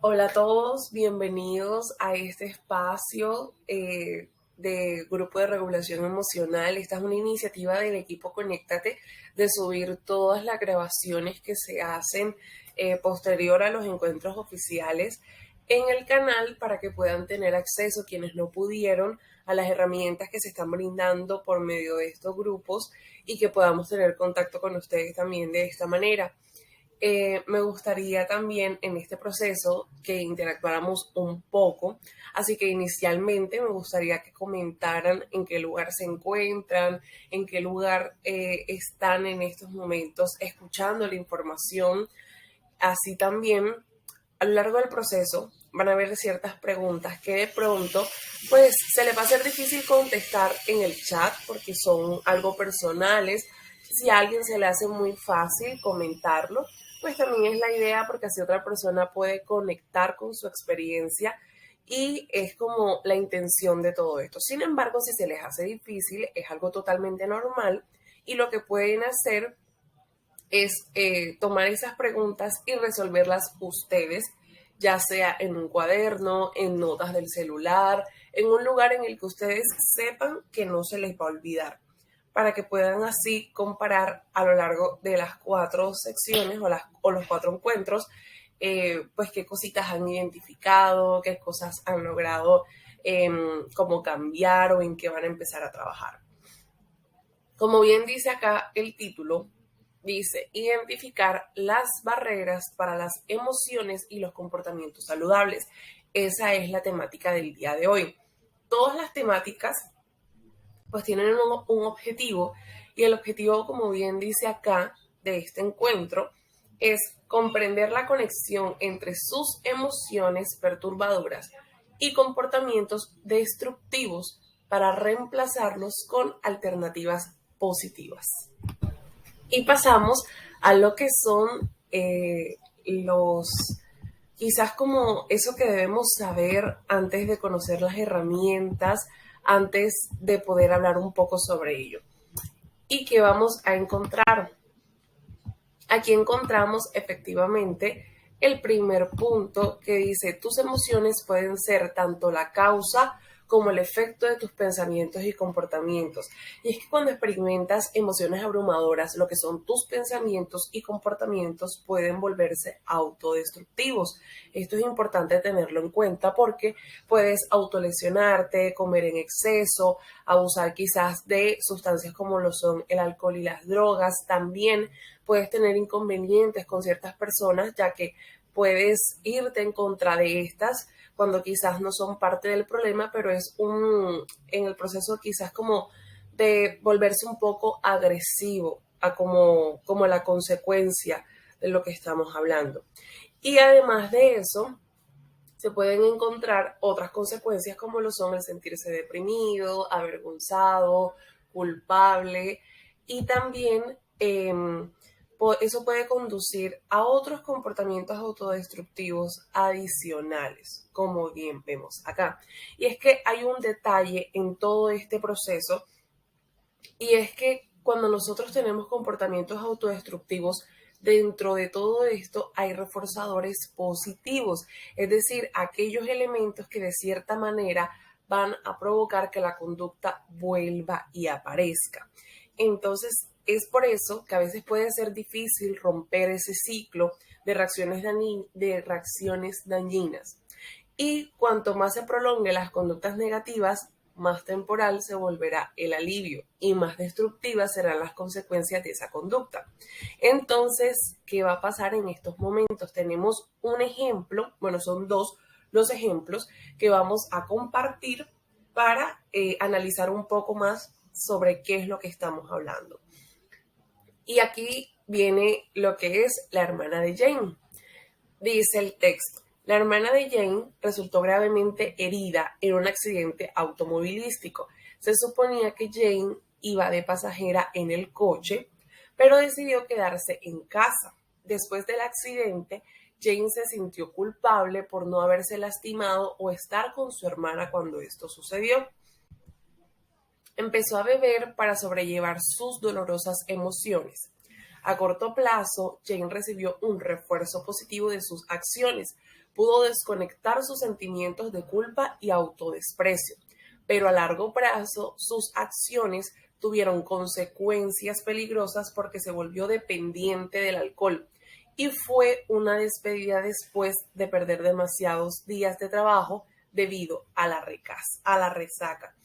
Hola a todos, bienvenidos a este espacio de Grupo de Regulación Emocional. Esta es una iniciativa del equipo Conéctate de subir todas las grabaciones que se hacen posterior a los encuentros oficiales en el canal para que puedan tener acceso quienes no pudieron a las herramientas que se están brindando por medio de estos grupos y que podamos tener contacto con ustedes también de esta manera. Me gustaría también en este proceso que interactuáramos un poco, así que inicialmente me gustaría que comentaran en qué lugar se encuentran, en qué lugar están en estos momentos escuchando la información. Así también a lo largo del proceso van a haber ciertas preguntas que de pronto pues se les va a ser difícil contestar en el chat porque son algo personales. Si a alguien se le hace muy fácil comentarlo, pues también es la idea porque así otra persona puede conectar con su experiencia y es como la intención de todo esto. Sin embargo, si se les hace difícil, es algo totalmente normal y lo que pueden hacer es tomar esas preguntas y resolverlas ustedes, ya sea en un cuaderno, en notas del celular, en un lugar en el que ustedes sepan que no se les va a olvidar, para que puedan así comparar a lo largo de las 4 secciones o los 4 encuentros, pues qué cositas han identificado, qué cosas han logrado como cambiar o en qué van a empezar a trabajar. Como bien dice acá el título, dice identificar las barreras para las emociones y los comportamientos saludables. Esa es la temática del día de hoy. Todas las temáticas pues tienen un objetivo y el objetivo, como bien dice acá, de este encuentro es comprender la conexión entre sus emociones perturbadoras y comportamientos destructivos para reemplazarlos con alternativas positivas. Y pasamos a lo que son los, quizás como eso que debemos saber antes de conocer las herramientas, antes de poder hablar un poco sobre ello. ¿Y qué vamos a encontrar? Aquí encontramos efectivamente el primer punto que dice, tus emociones pueden ser tanto la causa como el efecto de tus pensamientos y comportamientos. Y es que cuando experimentas emociones abrumadoras, lo que son tus pensamientos y comportamientos pueden volverse autodestructivos. Esto es importante tenerlo en cuenta porque puedes autolesionarte, comer en exceso, abusar quizás de sustancias como lo son el alcohol y las drogas. También puedes tener inconvenientes con ciertas personas, ya que puedes irte en contra de estas cuando quizás no son parte del problema, pero es en el proceso quizás como de volverse un poco agresivo a como la consecuencia de lo que estamos hablando. Y además de eso, se pueden encontrar otras consecuencias como lo son el sentirse deprimido, avergonzado, culpable y también eso puede conducir a otros comportamientos autodestructivos adicionales, como bien vemos acá. Y es que hay un detalle en todo este proceso y es que cuando nosotros tenemos comportamientos autodestructivos, dentro de todo esto hay reforzadores positivos, es decir, aquellos elementos que de cierta manera van a provocar que la conducta vuelva y aparezca. Entonces, es por eso que a veces puede ser difícil romper ese ciclo de reacciones dañinas. Y cuanto más se prolongue las conductas negativas, más temporal se volverá el alivio y más destructivas serán las consecuencias de esa conducta. Entonces, ¿qué va a pasar en estos momentos? Tenemos un ejemplo, bueno, son dos los ejemplos que vamos a compartir para analizar un poco más sobre qué es lo que estamos hablando. Y aquí viene lo que es la hermana de Jane. Dice el texto. La hermana de Jane resultó gravemente herida en un accidente automovilístico. Se suponía que Jane iba de pasajera en el coche, pero decidió quedarse en casa. Después del accidente, Jane se sintió culpable por no haberse lastimado o estar con su hermana cuando esto sucedió. Empezó a beber para sobrellevar sus dolorosas emociones. A corto plazo, Jane recibió un refuerzo positivo de sus acciones. Pudo desconectar sus sentimientos de culpa y autodesprecio, pero a largo plazo sus acciones tuvieron consecuencias peligrosas porque se volvió dependiente del alcohol y fue una despedida después de perder demasiados días de trabajo debido a la resaca.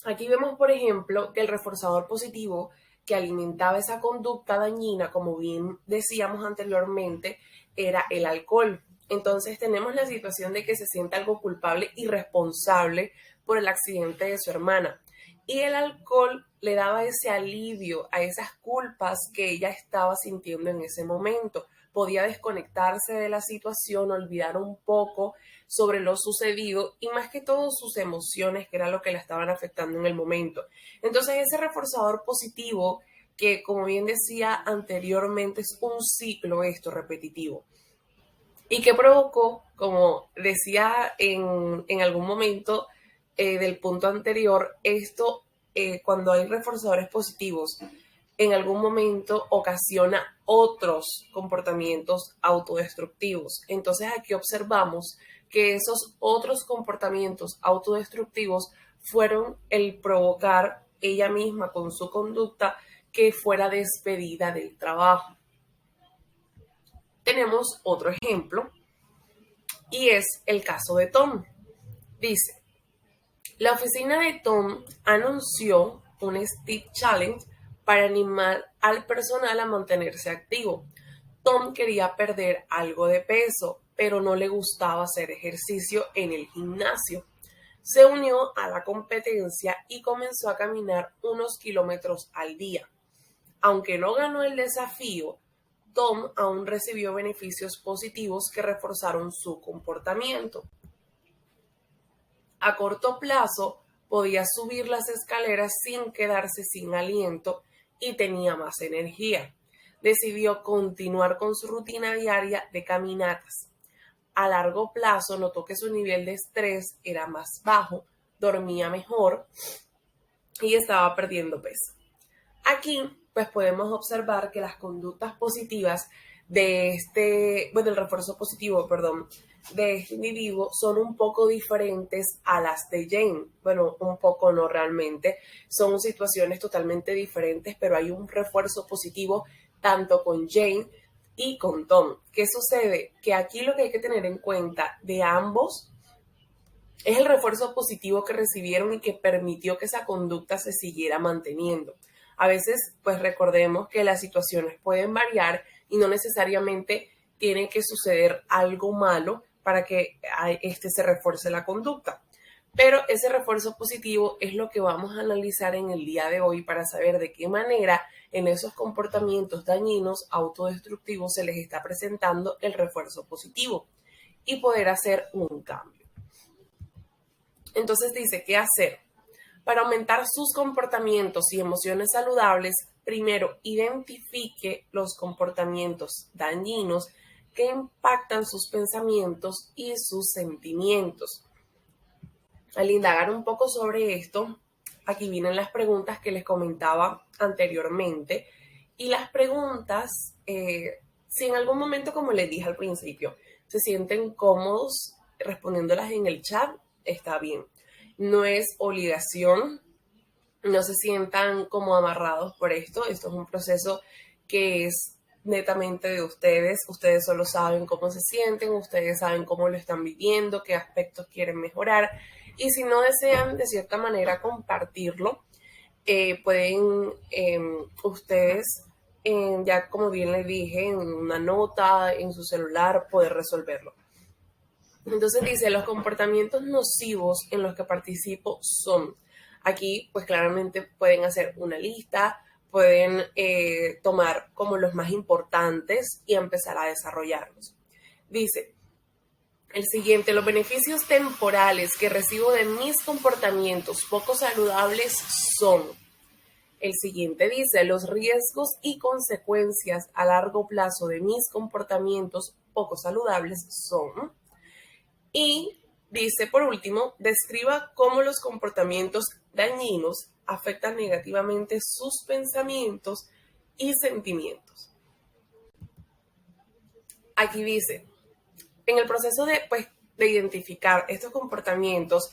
Aquí vemos, por ejemplo, que el reforzador positivo que alimentaba esa conducta dañina, como bien decíamos anteriormente, era el alcohol. Entonces tenemos la situación de que se siente algo culpable y responsable por el accidente de su hermana. Y el alcohol le daba ese alivio a esas culpas que ella estaba sintiendo en ese momento. Podía desconectarse de la situación, olvidar un poco sobre lo sucedido y más que todo sus emociones, que era lo que la estaban afectando en el momento. Entonces ese reforzador positivo, que como bien decía anteriormente, es un ciclo esto repetitivo. Y que provocó, como decía en algún momento del punto anterior, esto cuando hay reforzadores positivos, en algún momento ocasiona otros comportamientos autodestructivos. Entonces aquí observamos que esos otros comportamientos autodestructivos fueron el provocar ella misma con su conducta que fuera despedida del trabajo. Tenemos otro ejemplo y es el caso de Tom. Dice, la oficina de Tom anunció un Steep Challenge para animar al personal a mantenerse activo. Tom quería perder algo de peso, pero no le gustaba hacer ejercicio en el gimnasio. Se unió a la competencia y comenzó a caminar unos kilómetros al día. Aunque no ganó el desafío, Tom aún recibió beneficios positivos que reforzaron su comportamiento. A corto plazo, podía subir las escaleras sin quedarse sin aliento y tenía más energía. Decidió continuar con su rutina diaria de caminatas. A largo plazo, notó que su nivel de estrés era más bajo, dormía mejor y estaba perdiendo peso. Aquí, pues podemos observar que las conductas positivas el refuerzo positivo, de este individuo son un poco diferentes a las de Jane. Bueno, un poco no realmente, son situaciones totalmente diferentes, pero hay un refuerzo positivo tanto con Jane y con Tom. ¿Qué sucede? Que aquí lo que hay que tener en cuenta de ambos es el refuerzo positivo que recibieron y que permitió que esa conducta se siguiera manteniendo. A veces, pues recordemos que las situaciones pueden variar y no necesariamente tiene que suceder algo malo para que se refuerce la conducta. Pero ese refuerzo positivo es lo que vamos a analizar en el día de hoy para saber de qué manera en esos comportamientos dañinos, autodestructivos, se les está presentando el refuerzo positivo y poder hacer un cambio. Entonces dice, ¿qué hacer? Para aumentar sus comportamientos y emociones saludables, primero identifique los comportamientos dañinos que impactan sus pensamientos y sus sentimientos. Al indagar un poco sobre esto, aquí vienen las preguntas que les comentaba anteriormente. Y las preguntas, si en algún momento, como les dije al principio, se sienten cómodos respondiéndolas en el chat, está bien. No es obligación, no se sientan como amarrados por esto. Esto es un proceso que es netamente de ustedes. Ustedes solo saben cómo se sienten, ustedes saben cómo lo están viviendo, qué aspectos quieren mejorar. Y si no desean de cierta manera compartirlo, pueden ustedes, ya como bien les dije, en una nota, en su celular, poder resolverlo. Entonces dice, los comportamientos nocivos en los que participo son, aquí pues claramente pueden hacer una lista, pueden tomar como los más importantes y empezar a desarrollarlos. Dice, el siguiente, los beneficios temporales que recibo de mis comportamientos poco saludables son. El siguiente dice, los riesgos y consecuencias a largo plazo de mis comportamientos poco saludables son. Y dice, por último, describa cómo los comportamientos dañinos afectan negativamente sus pensamientos y sentimientos. Aquí dice, en el proceso de identificar estos comportamientos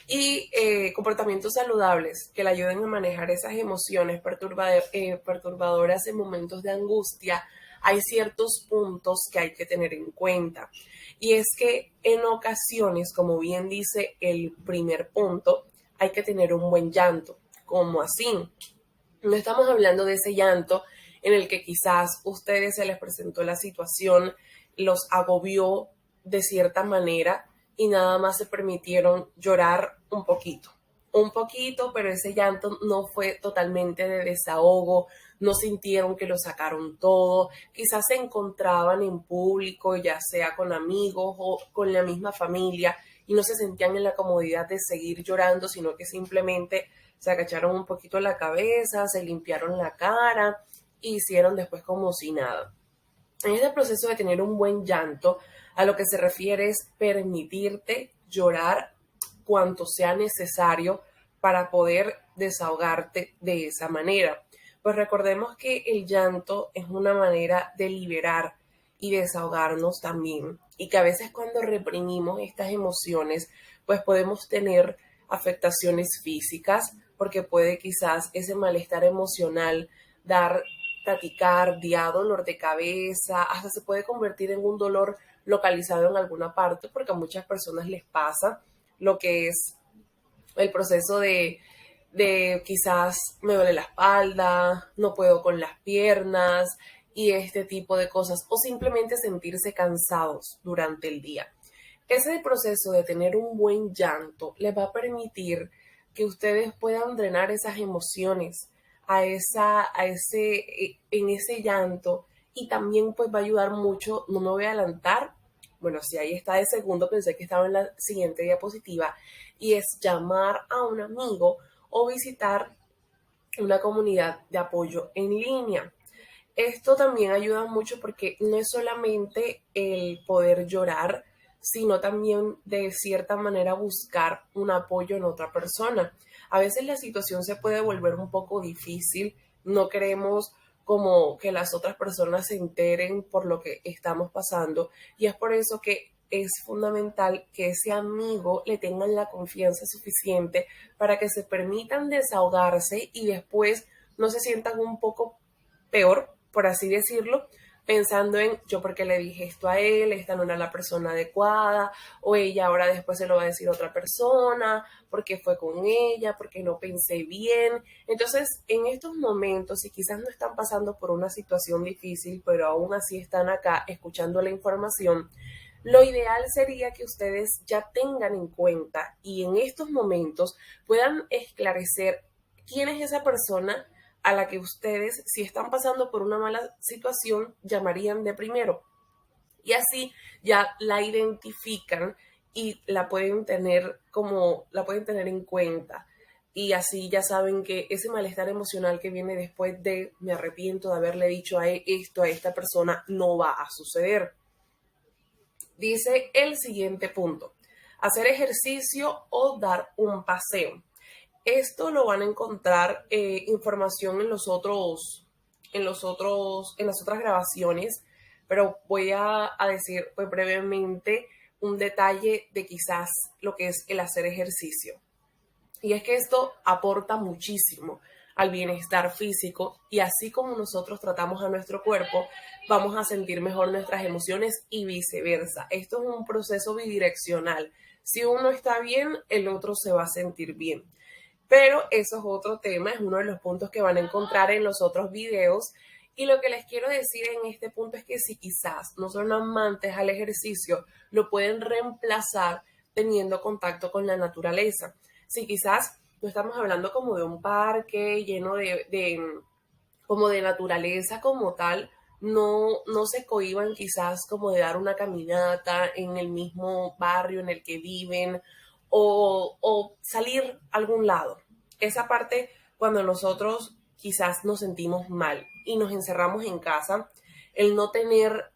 y comportamientos saludables que le ayuden a manejar esas emociones perturbadoras en momentos de angustia, hay ciertos puntos que hay que tener en cuenta. Y es que en ocasiones, como bien dice el primer punto, hay que tener un buen llanto. ¿Cómo así? No estamos hablando de ese llanto en el que quizás a ustedes se les presentó la situación, los agobió de cierta manera y nada más se permitieron llorar un poquito, pero ese llanto no fue totalmente de desahogo, no sintieron que lo sacaron todo, quizás se encontraban en público, ya sea con amigos o con la misma familia, y no se sentían en la comodidad de seguir llorando, sino que simplemente se agacharon un poquito la cabeza, se limpiaron la cara e hicieron después como si nada. En este proceso de tener un buen llanto, a lo que se refiere es permitirte llorar cuanto sea necesario para poder desahogarte de esa manera. Pues recordemos que el llanto es una manera de liberar y desahogarnos también. Y que a veces cuando reprimimos estas emociones, pues podemos tener afectaciones físicas, porque puede quizás ese malestar emocional dar taquicardia, dolor de cabeza, hasta se puede convertir en un dolor localizado en alguna parte, porque a muchas personas les pasa lo que es el proceso de quizás me duele la espalda, no puedo con las piernas y este tipo de cosas, o simplemente sentirse cansados durante el día. Ese proceso de tener un buen llanto les va a permitir que ustedes puedan drenar esas emociones en ese llanto, y también pues va a ayudar mucho. No me voy a adelantar, bueno, si ahí está de segundo, pensé que estaba en la siguiente diapositiva, y es llamar a un amigo o visitar una comunidad de apoyo en línea. Esto también ayuda mucho porque no es solamente el poder llorar, sino también de cierta manera buscar un apoyo en otra persona. A veces la situación se puede volver un poco difícil, no queremos como que las otras personas se enteren por lo que estamos pasando, y es por eso que es fundamental que ese amigo le tengan la confianza suficiente para que se permitan desahogarse y después no se sientan un poco peor, por así decirlo, pensando en yo porque le dije esto a él, esta no era la persona adecuada, o ella ahora después se lo va a decir a otra persona, porque fue con ella, porque no pensé bien. Entonces, en estos momentos, si quizás no están pasando por una situación difícil, pero aún así están acá escuchando la información, lo ideal sería que ustedes ya tengan en cuenta y en estos momentos puedan esclarecer quién es esa persona a la que ustedes, si están pasando por una mala situación, llamarían de primero. Y así ya la identifican y la pueden tener en cuenta. Y así ya saben que ese malestar emocional que viene después de me arrepiento de haberle dicho esto a esta persona no va a suceder. Dice el siguiente punto: hacer ejercicio o dar un paseo. Esto lo van a encontrar información en las otras grabaciones, pero voy a decir pues, brevemente un detalle de quizás lo que es el hacer ejercicio. Y es que esto aporta muchísimo al bienestar físico, y así como nosotros tratamos a nuestro cuerpo, vamos a sentir mejor nuestras emociones y viceversa. Esto es un proceso bidireccional. Si uno está bien, el otro se va a sentir bien. Pero eso es otro tema, es uno de los puntos que van a encontrar en los otros videos. Y lo que les quiero decir en este punto es que si quizás no son amantes al ejercicio, lo pueden reemplazar teniendo contacto con la naturaleza. Si quizás no estamos hablando como de un parque lleno como de naturaleza como tal, no se cohíban quizás como de dar una caminata en el mismo barrio en el que viven, o salir a algún lado. Esa parte, cuando nosotros quizás nos sentimos mal y nos encerramos en casa, el no tener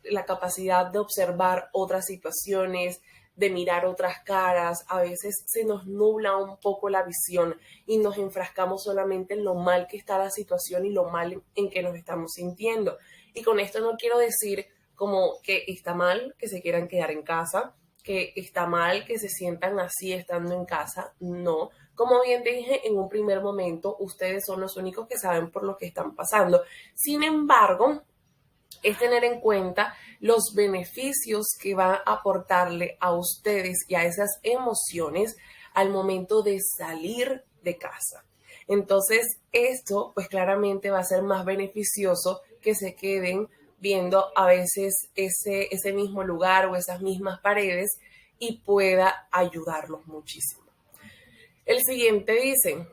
la capacidad de observar otras situaciones, de mirar otras caras, a veces se nos nubla un poco la visión y nos enfrascamos solamente en lo mal que está la situación y lo mal en que nos estamos sintiendo. Y con esto no quiero decir como que está mal que se quieran quedar en casa, que está mal que se sientan así estando en casa, no. Como bien dije en un primer momento, ustedes son los únicos que saben por lo que están pasando. Sin embargo, es tener en cuenta los beneficios que va a aportarle a ustedes y a esas emociones al momento de salir de casa. Entonces, esto pues claramente va a ser más beneficioso que se queden viendo a veces ese mismo lugar o esas mismas paredes y pueda ayudarlos muchísimo. El siguiente dice,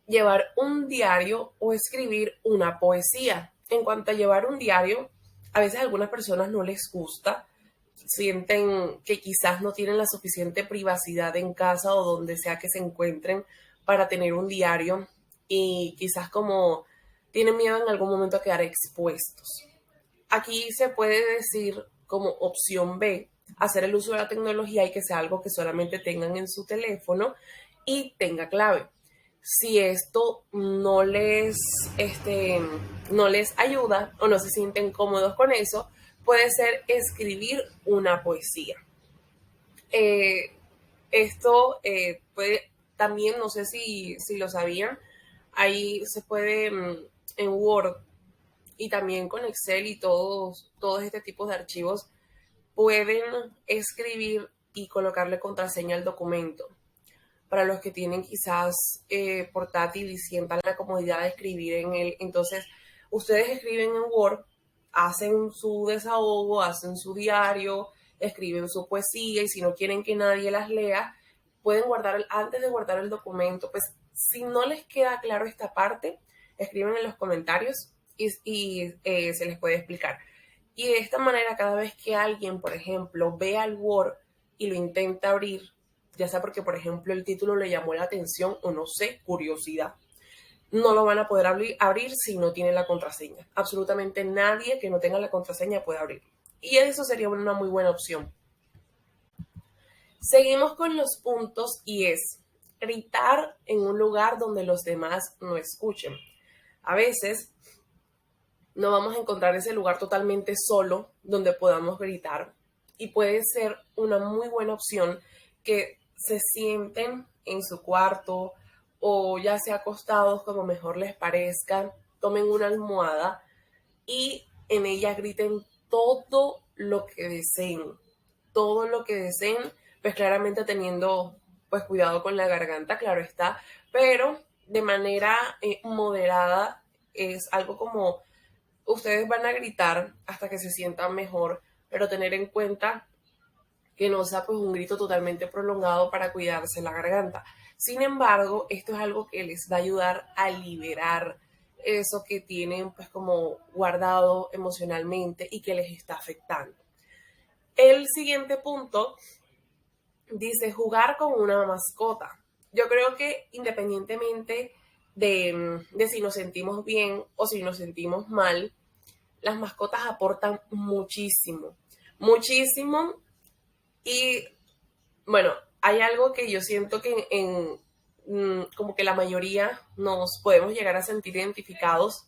llevar un diario o escribir una poesía. En cuanto a llevar un diario, a veces a algunas personas no les gusta, sienten que quizás no tienen la suficiente privacidad en casa o donde sea que se encuentren para tener un diario y quizás como tienen miedo en algún momento a quedar expuestos. Aquí se puede decir como opción B, hacer el uso de la tecnología y que sea algo que solamente tengan en su teléfono y tenga clave. Si esto no les ayuda o no se sienten cómodos con eso, puede ser escribir una poesía. Eh, esto puede también, no sé si lo sabían, ahí se puede en Word y también con Excel y todos este tipo de archivos pueden escribir y colocarle contraseña al documento. Para los que tienen quizás portátil y sientan la comodidad de escribir en él. Entonces, ustedes escriben en Word, hacen su desahogo, hacen su diario, escriben su poesía y si no quieren que nadie las lea, pueden guardar, antes de guardar el documento, pues si no les queda claro esta parte, escriben en los comentarios y se les puede explicar. Y de esta manera, cada vez que alguien, por ejemplo, vea el Word y lo intenta abrir, ya sea porque, por ejemplo, el título le llamó la atención o no sé, curiosidad, no lo van a poder abrir si no tienen la contraseña. Absolutamente nadie que no tenga la contraseña puede abrir. Y eso sería una muy buena opción. Seguimos con los puntos y es gritar en un lugar donde los demás no escuchen. A veces no vamos a encontrar ese lugar totalmente solo donde podamos gritar y puede ser una muy buena opción que se sienten en su cuarto o ya sea acostados como mejor les parezca, tomen una almohada y en ella griten todo lo que deseen, pues claramente teniendo pues cuidado con la garganta, claro está, pero de manera moderada. Es algo como ustedes van a gritar hasta que se sientan mejor, pero tener en cuenta que no sea pues un grito totalmente prolongado para cuidarse la garganta. Sin embargo, esto es algo que les va a ayudar a liberar eso que tienen pues como guardado emocionalmente y que les está afectando. El siguiente punto dice jugar con una mascota. Yo creo que independientemente de si nos sentimos bien o si nos sentimos mal, las mascotas aportan muchísimo, muchísimo. Y bueno, hay algo que yo siento que como que la mayoría nos podemos llegar a sentir identificados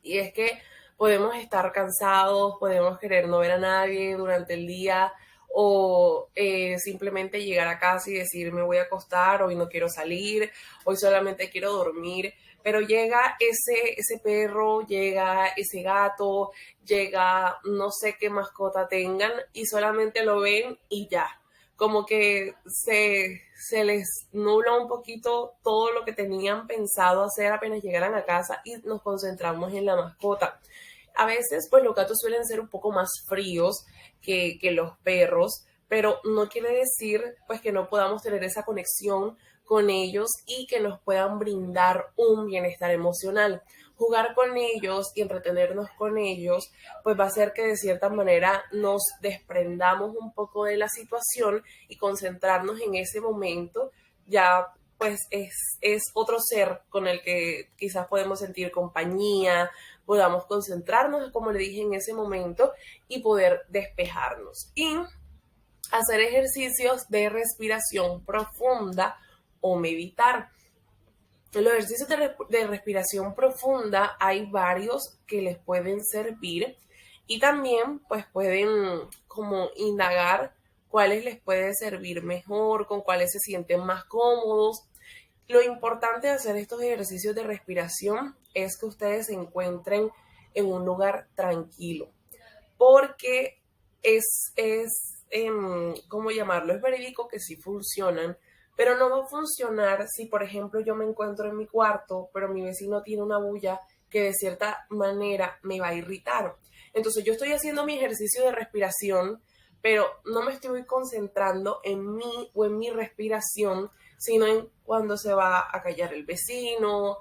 y es que podemos estar cansados, podemos querer no ver a nadie durante el día o simplemente llegar a casa y decir me voy a acostar, hoy no quiero salir, hoy solamente quiero dormir, pero llega ese perro, llega ese gato, llega no sé qué mascota tengan y solamente lo ven y ya. Como que se les nubla un poquito todo lo que tenían pensado hacer apenas llegaran a casa y nos concentramos en la mascota. A veces, pues los gatos suelen ser un poco más fríos que los perros, pero no quiere decir pues que no podamos tener esa conexión con ellos y que nos puedan brindar un bienestar emocional. Jugar con ellos y entretenernos con ellos, pues va a hacer que de cierta manera nos desprendamos un poco de la situación y concentrarnos en ese momento. Ya pues es otro ser con el que quizás podemos sentir compañía, podamos concentrarnos, como le dije en ese momento, y poder despejarnos. Y hacer ejercicios de respiración profunda o meditar. En los ejercicios de respiración profunda hay varios que les pueden servir y también pues pueden como indagar cuáles les puede servir mejor, con cuáles se sienten más cómodos. Lo importante de hacer estos ejercicios de respiración es que ustedes se encuentren en un lugar tranquilo, porque ¿cómo llamarlo? Es verídico que sí funcionan, pero no va a funcionar si, por ejemplo, yo me encuentro en mi cuarto, pero mi vecino tiene una bulla que de cierta manera me va a irritar. Entonces yo estoy haciendo mi ejercicio de respiración, pero no me estoy concentrando en mí o en mi respiración, sino en cuando se va a callar el vecino,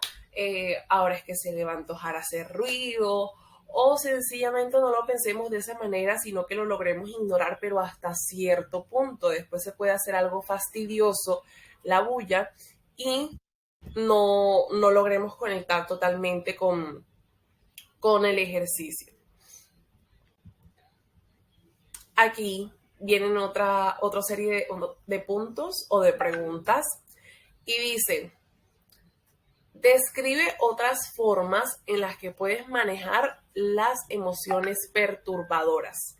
ahora es que se le va a antojar hacer ruido, o sencillamente no lo pensemos de esa manera, sino que lo logremos ignorar, pero hasta cierto punto. Después se puede hacer algo fastidioso, la bulla, y no logremos conectar totalmente con el ejercicio. Aquí vienen otra serie de puntos o de preguntas y dice: describe otras formas en las que puedes manejar las emociones perturbadoras.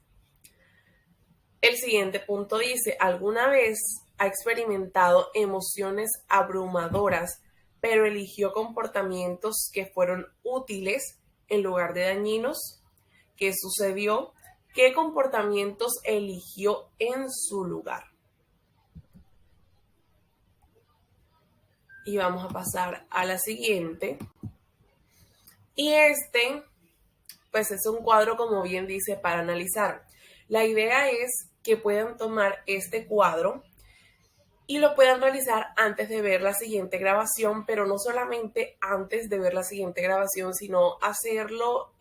El siguiente punto dice: ¿alguna vez ha experimentado emociones abrumadoras, pero eligió comportamientos que fueron útiles en lugar de dañinos? ¿Qué sucedió? ¿Qué comportamientos eligió en su lugar? Y vamos a pasar a la siguiente. Y pues es un cuadro, como bien dice, para analizar. La idea es que puedan tomar este cuadro y lo puedan realizar antes de ver la siguiente grabación, pero no solamente antes de ver la siguiente grabación, sino hacerlo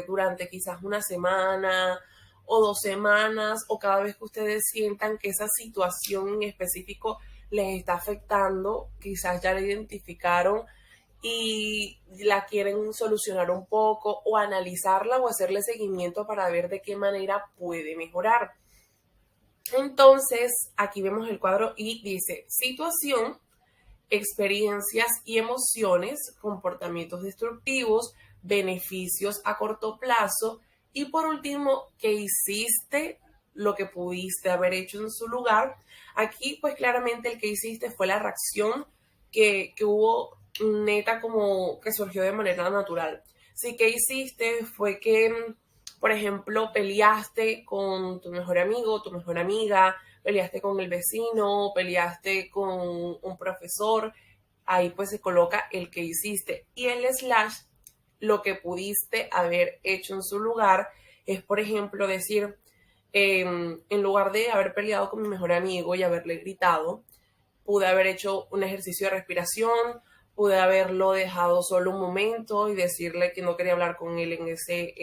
durante quizás una semana o 2 semanas, o cada vez que ustedes sientan que esa situación en específico les está afectando, quizás ya la identificaron y la quieren solucionar un poco, o analizarla o hacerle seguimiento para ver de qué manera puede mejorar. Entonces, aquí vemos el cuadro y dice: situación, experiencias y emociones, comportamientos destructivos, beneficios a corto plazo, y por último, ¿qué hiciste? Lo que pudiste haber hecho en su lugar. Aquí pues claramente el que hiciste fue la reacción que hubo neta, como que surgió de manera natural. Sí, que hiciste fue que, por ejemplo, peleaste con tu mejor amigo, tu mejor amiga, peleaste con el vecino, peleaste con un profesor. Ahí pues se coloca el que hiciste, y el slash, lo que pudiste haber hecho en su lugar, es, por ejemplo, decir, en lugar de haber peleado con mi mejor amigo y haberle gritado, pude haber hecho un ejercicio de respiración, pude haberlo dejado solo un momento y decirle que no quería hablar con él en ese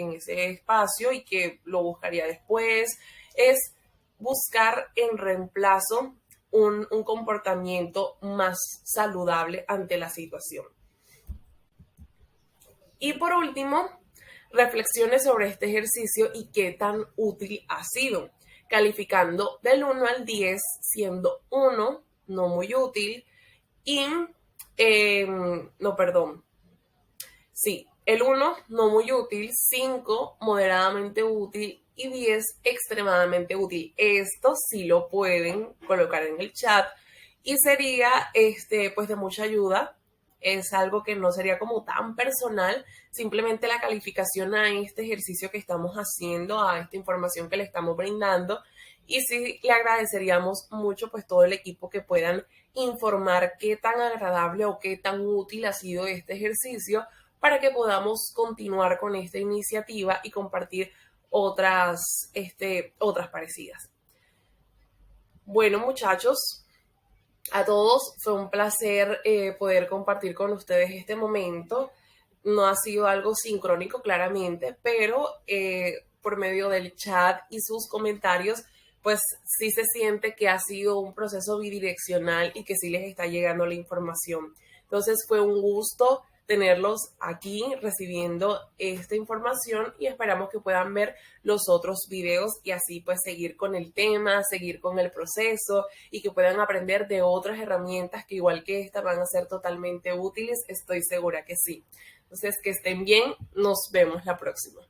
espacio y que lo buscaría después. Es buscar en reemplazo un comportamiento más saludable ante la situación. Y por último, reflexiones sobre este ejercicio y qué tan útil ha sido, calificando del 1 al 10, siendo 1 no muy útil y, no, perdón, sí, el 1 no muy útil, 5 moderadamente útil y 10 extremadamente útil. Esto sí lo pueden colocar en el chat y sería pues de mucha ayuda. Es algo que no sería como tan personal, simplemente la calificación a este ejercicio que estamos haciendo, a esta información que le estamos brindando. Y sí, le agradeceríamos mucho pues todo el equipo que puedan informar qué tan agradable o qué tan útil ha sido este ejercicio, para que podamos continuar con esta iniciativa y compartir otras parecidas. Bueno, muchachos, a todos fue un placer poder compartir con ustedes este momento. No ha sido algo sincrónico, claramente, pero por medio del chat y sus comentarios, pues sí se siente que ha sido un proceso bidireccional y que sí les está llegando la información. Entonces fue un gusto tenerlos aquí recibiendo esta información y esperamos que puedan ver los otros videos y así pues seguir con el tema, seguir con el proceso y que puedan aprender de otras herramientas que igual que esta van a ser totalmente útiles, estoy segura que sí. Entonces, que estén bien, nos vemos la próxima.